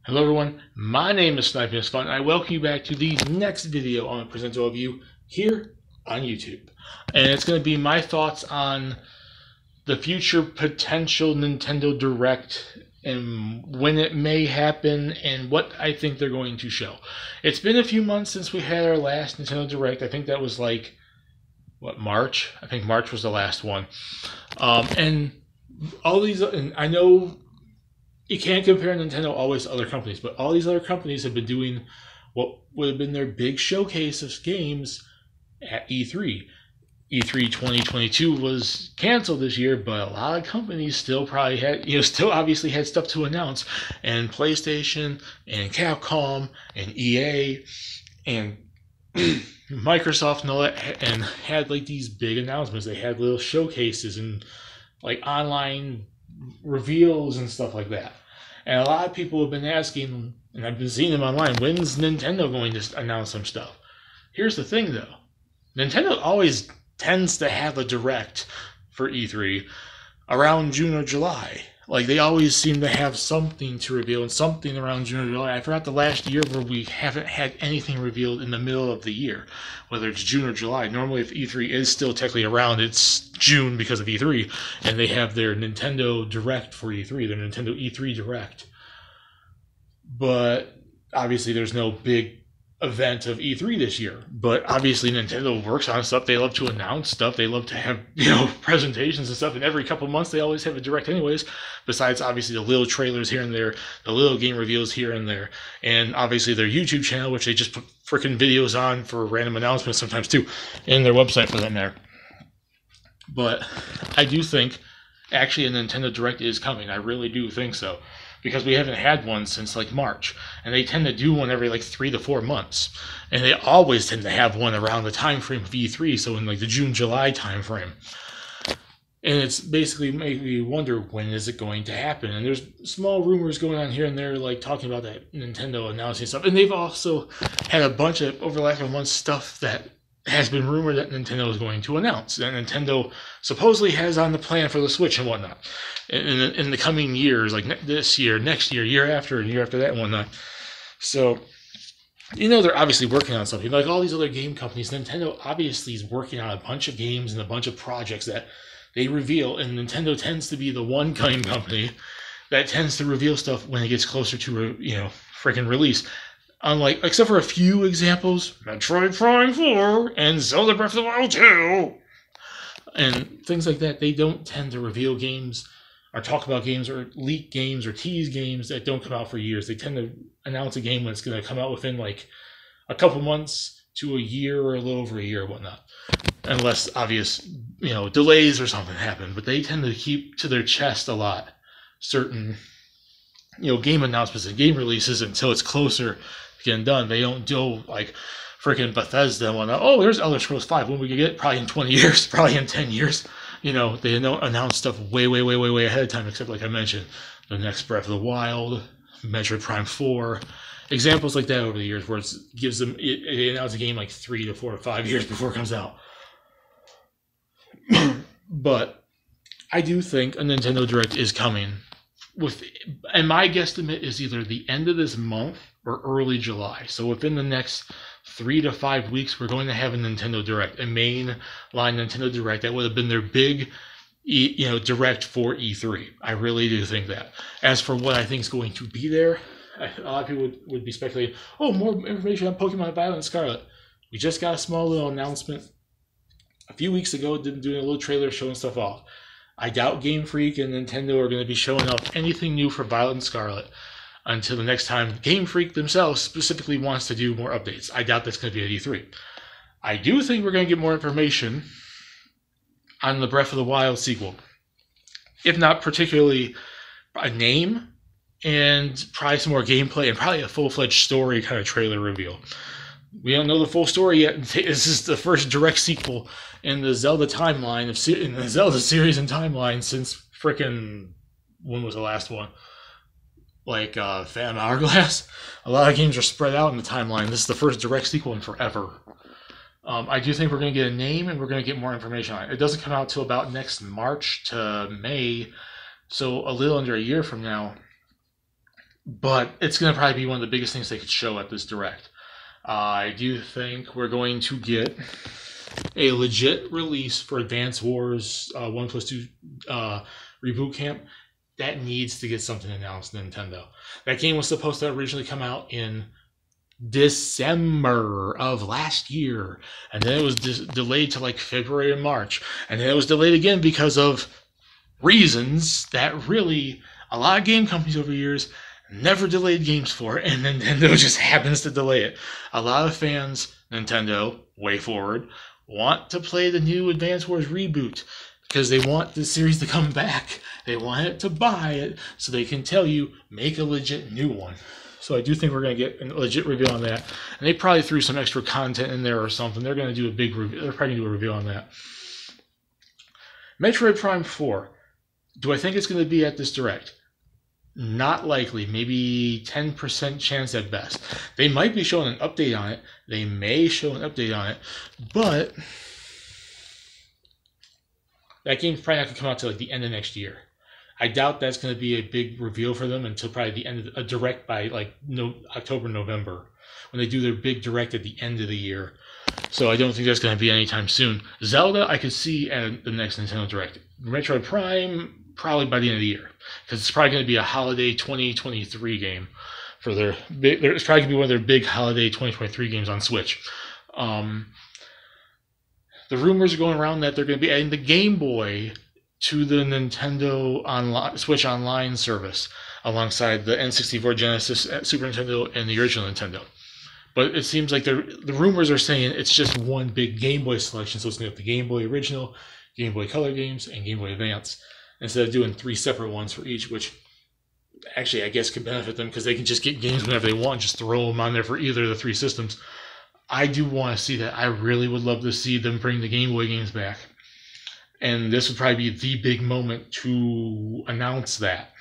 Hello everyone, my name is Sniping is Fun, and I welcome you back to the next video I'm going to present to all of you here on YouTube. And it's going to be my thoughts on the future potential Nintendo Direct and when it may happen and what I think they're going to show. It's been a few months since we had our last Nintendo Direct. I think that was like, March? I think March was the last one. And all these, and I know you can't compare Nintendo always to other companies, but all these other companies have been doing what would have been their big showcase of games at E3. E3 2022 was canceled this year, but a lot of companies still probably had, still obviously had stuff to announce. And PlayStation and Capcom and EA and Microsoft and all that, and had like these big announcements. They had little showcases and like online reveals and stuff like that. And a lot of people have been asking, and I've been seeing them online, when's Nintendo going to announce some stuff? Here's the thing though. Nintendo always tends to have a direct for E3 around June or July. Like, they always seem to have something to reveal, and something around June or July. I forgot the last year where we haven't had anything revealed in the middle of the year, whether it's June or July. Normally, if E3 is still technically around, it's June because of E3, and they have their Nintendo Direct for E3, their Nintendo E3 Direct. But obviously, there's no big event of E3 this year, but obviously Nintendo works on stuff. They love to announce stuff. They love to have, presentations and stuff, and every couple of months they always have a direct anyways, besides obviously the little trailers here and there, the little game reveals here and there, and obviously their YouTube channel, which they just put freaking videos on for random announcements sometimes too, and their website for that matter. But I do think actually a Nintendo Direct is coming. I really do think so, because we haven't had one since like March, and they tend to do one every like 3 to 4 months, and they always tend to have one around the time frame of E3, so in like the June-July time frame. And it's basically made me wonder, when is it going to happen? And there's small rumors going on here and there, like talking about that Nintendo announcing stuff, and they've also had a bunch of over the last months stuff that has been rumored that Nintendo is going to announce, that Nintendo supposedly has on the plan for the Switch and whatnot in the coming years, like this year, next year, year after, and year after that and whatnot. So, they're obviously working on something. Like all these other game companies, Nintendo obviously is working on a bunch of games and a bunch of projects that they reveal, and Nintendo tends to be the one game company that tends to reveal stuff when it gets closer to, freaking release. Unlike, except for a few examples, Metroid Prime 4 and Zelda Breath of the Wild 2, and things like that, they don't tend to reveal games or talk about games or leak games or tease games that don't come out for years. They tend to announce a game when it's going to come out within like a couple months to a year or a little over a year or whatnot, unless obvious, delays or something happen. But they tend to keep to their chest a lot certain, game announcements and game releases until it's closer to getting done. They don't do like freaking Bethesda and whatnot. Oh, there's Elder Scrolls 5. When we get it? Probably in 20 years, probably in 10 years. They don't announce stuff way ahead of time, except like I mentioned, the next Breath of the Wild, Metroid Prime 4, examples like that over the years, where it gives them, it announces a game like 3 to 4 or 5 years before it comes out. But I do think a Nintendo Direct is coming, and my guesstimate is either the end of this month or early July. So within the next 3 to 5 weeks, we're going to have a Nintendo Direct, a main line Nintendo Direct that would have been their big, Direct for E3. I really do think that. As for what I think is going to be there, a lot of people would be speculating, oh, more information on Pokemon Violet and Scarlet. We just got a small little announcement a few weeks ago, doing a little trailer showing stuff off. I doubt Game Freak and Nintendo are going to be showing off anything new for Violet and Scarlet until the next time Game Freak themselves specifically wants to do more updates. I doubt that's going to be at E3. I do think we're going to get more information on the Breath of the Wild sequel. If not particularly a name, and probably some more gameplay, and probably a full-fledged story kind of trailer reveal. We don't know the full story yet. This is the first direct sequel in the Zelda timeline, in the Zelda series and timeline since frickin', when was the last one? Like Phantom Hourglass. A lot of games are spread out in the timeline. This is the first direct sequel in forever. I do think we're going to get a name, and we're going to get more information on it. It doesn't come out till about next March to May, so a little under a year from now. but it's going to probably be one of the biggest things they could show at this Direct. I do think we're going to get a legit release for Advance Wars 1+2 Reboot Camp. That needs to get something announced, Nintendo. That game was supposed to originally come out in December of last year, and then it was delayed to like February and March, and then it was delayed again because of reasons that really a lot of game companies over the years never delayed games for, and Nintendo just happens to delay it. A lot of fans, Nintendo, way forward, want to play the new Advance Wars reboot because they want the series to come back. They want it to buy it so they can tell you, make a legit new one. So I do think we're going to get a legit review on that. And they probably threw some extra content in there or something. They're going to do a big review. They're probably going to do a review on that. Metroid Prime 4. Do I think it's going to be at this Direct? Not likely. Maybe 10% chance at best. They might be showing an update on it. They may show an update on it. But that game's probably not going to come out till like the end of next year. I doubt that's going to be a big reveal for them until probably the end of a Direct by like October, November, when they do their big Direct at the end of the year. So I don't think that's going to be anytime soon. Zelda, I could see at the next Nintendo Direct. Metroid Prime, probably by the end of the year, because it's probably going to be a holiday 2023 game for their big. It's probably going to be one of their big holiday 2023 games on Switch. The rumors are going around that they're going to be adding the Game Boy to the Nintendo Switch Online service alongside the N64, Genesis, Super Nintendo, and the original Nintendo. But it seems like the rumors are saying it's just one big Game Boy selection, so it's going to have the Game Boy Original, Game Boy Color games, and Game Boy Advance, instead of doing 3 separate ones for each, which actually I guess could benefit them because they can just get games whenever they want, just throw them on there for either of the 3 systems. I do want to see that. I really would love to see them bring the Game Boy games back. And this would probably be the big moment to announce that.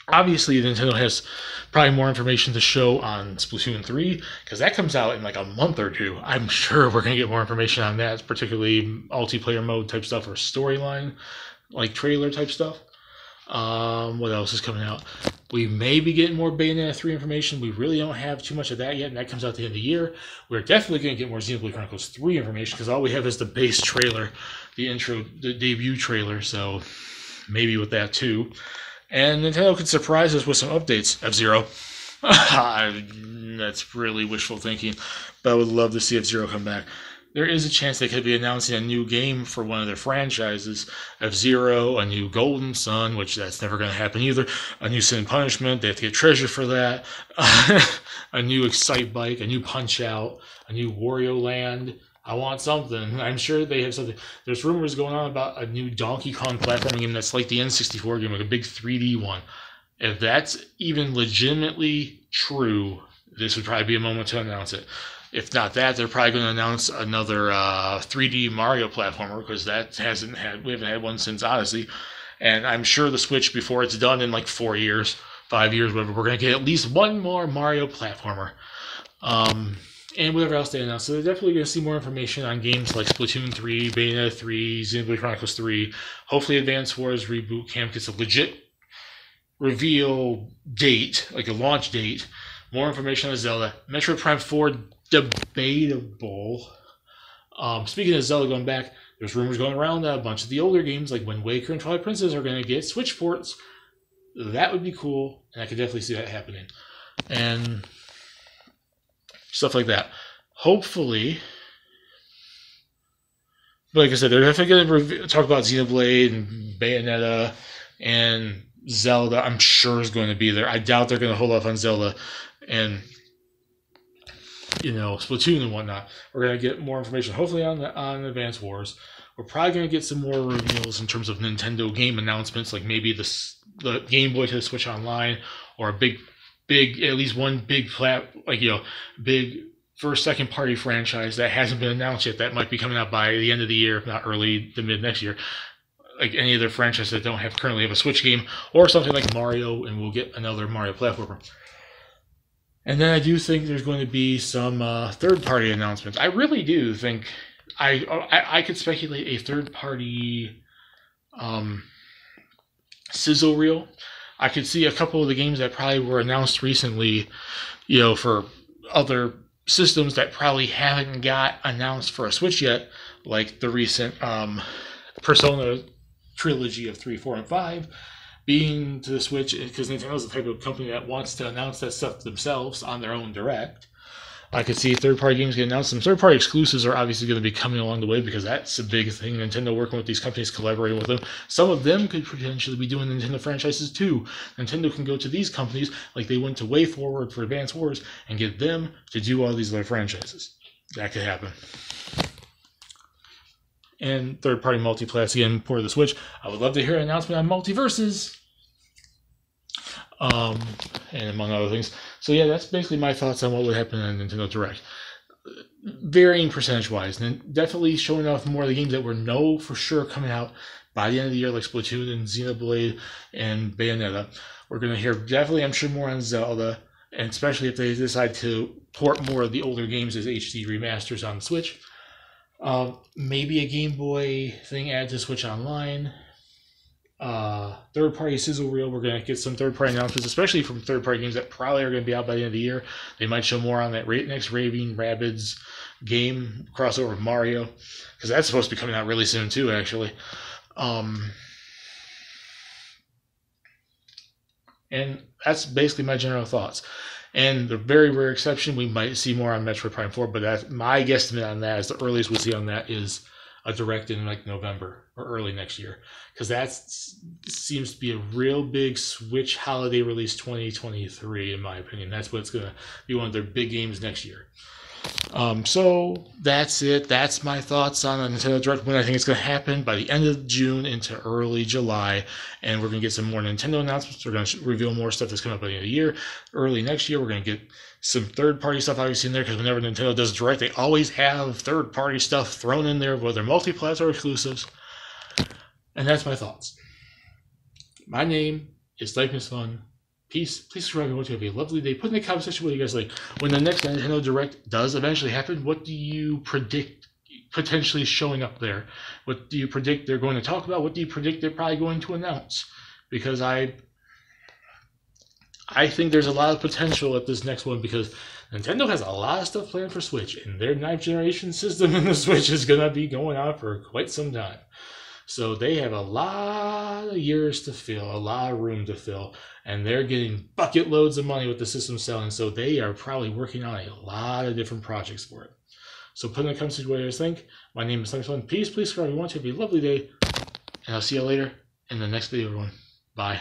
Obviously, Nintendo has probably more information to show on Splatoon 3, because that comes out in like a month or 2. I'm sure we're going to get more information on that, particularly multiplayer mode type stuff or storyline, like trailer type stuff. What else is coming out? We may be getting more Bayonetta 3 information. We really don't have too much of that yet, and that comes out at the end of the year. We're definitely going to get more Xenoblade Chronicles 3 information, because all we have is the base trailer, the debut trailer, so maybe with that too. And Nintendo could surprise us with some updates. F-Zero. That's really wishful thinking, but I would love to see F-Zero come back. There is a chance they could be announcing a new game for one of their franchises. F-Zero, a new Golden Sun, which that's never going to happen either. A new Sin and Punishment, they have to get treasure for that. A new Excitebike, a new Punch-Out, a new Wario Land. I want something. I'm sure they have something. There's rumors going on about a new Donkey Kong platforming game that's like the N64 game, like a big 3D one. If that's even legitimately true, this would probably be a moment to announce it. If not that, they're probably going to announce another 3D Mario platformer, because we haven't had one since Odyssey. And I'm sure the Switch, before it's done in like 4 years, 5 years, whatever, we're going to get at least one more Mario platformer. And whatever else they announce. So they're definitely going to see more information on games like Splatoon 3, Bayonetta 3, Xenoblade Chronicles 3. Hopefully Advance Wars Reboot Camp gets a legit reveal date, like a launch date. More information on Zelda. Metroid Prime 4, debatable. Speaking of Zelda going back, there's rumors going around that a bunch of the older games like Wind Waker and Twilight Princess are going to get Switch ports. That would be cool, and I could definitely see that happening. And stuff like that. Hopefully, like I said, they're definitely going to talk about Xenoblade and Bayonetta and Zelda. I'm sure is going to be there. I doubt they're going to hold off on Zelda and Splatoon and whatnot. We're going to get more information, hopefully on Advance Wars. We're probably going to get some more reveals in terms of Nintendo game announcements, like maybe the Game Boy to the Switch Online, or a big, at least one big big first, second party franchise that hasn't been announced yet that might be coming out by the end of the year, if not early to mid next year. Like any other franchise that don't currently have a Switch game, or something like Mario, and we'll get another Mario platformer. And then I do think there's going to be some third-party announcements. I really do think I could speculate a third-party sizzle reel I could see a couple of the games that probably were announced recently, for other systems that probably haven't got announced for a Switch yet, like the recent Persona trilogy of 3, 4, and 5 being to the Switch, because Nintendo's the type of company that wants to announce that stuff themselves on their own direct. I could see third-party games get announced. Some third-party exclusives are obviously going to be coming along the way because that's a big thing. Nintendo working with these companies, collaborating with them. Some of them could potentially be doing Nintendo franchises too. Nintendo can go to these companies like they went to WayForward for Advance Wars and get them to do all these other franchises. That could happen. And third-party multiplayer again for the Switch. I would love to hear an announcement on Multiverses. And among other things. So yeah, that's basically my thoughts on what would happen on Nintendo Direct. Varying percentage-wise, and definitely showing off more of the games that we know for sure coming out by the end of the year, like Splatoon and Xenoblade and Bayonetta. We're going to hear definitely, I'm sure, more on Zelda, and especially if they decide to port more of the older games as HD remasters on the Switch. Maybe a Game Boy thing added to Switch Online. Third-party sizzle reel. We're going to get some third-party announcements, especially from third-party games that probably are going to be out by the end of the year. They might show more on that next Raving Rabbids game crossover with Mario, because that's supposed to be coming out really soon too, actually. And that's basically my general thoughts. And the very rare exception, we might see more on Metroid Prime 4, but that's my guesstimate on that is the earliest we'll see on that is a direct in like November or early next year, because that seems to be a real big Switch holiday release 2023 in my opinion. That's what's going to be one of their big games next year. So that's it. That's my thoughts on the Nintendo Direct, when I think it's going to happen by the end of June into early July, and we're going to get some more Nintendo announcements. We're going to reveal more stuff that's coming up by the end of the year. Early next year, we're going to get some third-party stuff obviously in there, because whenever Nintendo does Direct, they always have third-party stuff thrown in there, whether multi-platform or exclusives. And that's my thoughts. My name is Life is Fun. Peace. Please subscribe. I want you to have a lovely day. Put in the comment section what you guys like. When the next Nintendo Direct does eventually happen, what do you predict potentially showing up there? What do you predict they're going to talk about? What do you predict they're probably going to announce? Because I think there's a lot of potential at this next one, because Nintendo has a lot of stuff planned for Switch, and their 9th generation system in the Switch is going to be going on for quite some time. So they have a lot of years to fill, a lot of room to fill, and they're getting bucket loads of money with the system selling, so they are probably working on a lot of different projects for it. So put in the comments what you guys think. My name is Fun. Peace, please subscribe. We want you to have a lovely day, and I'll see you later in the next video, everyone. Bye.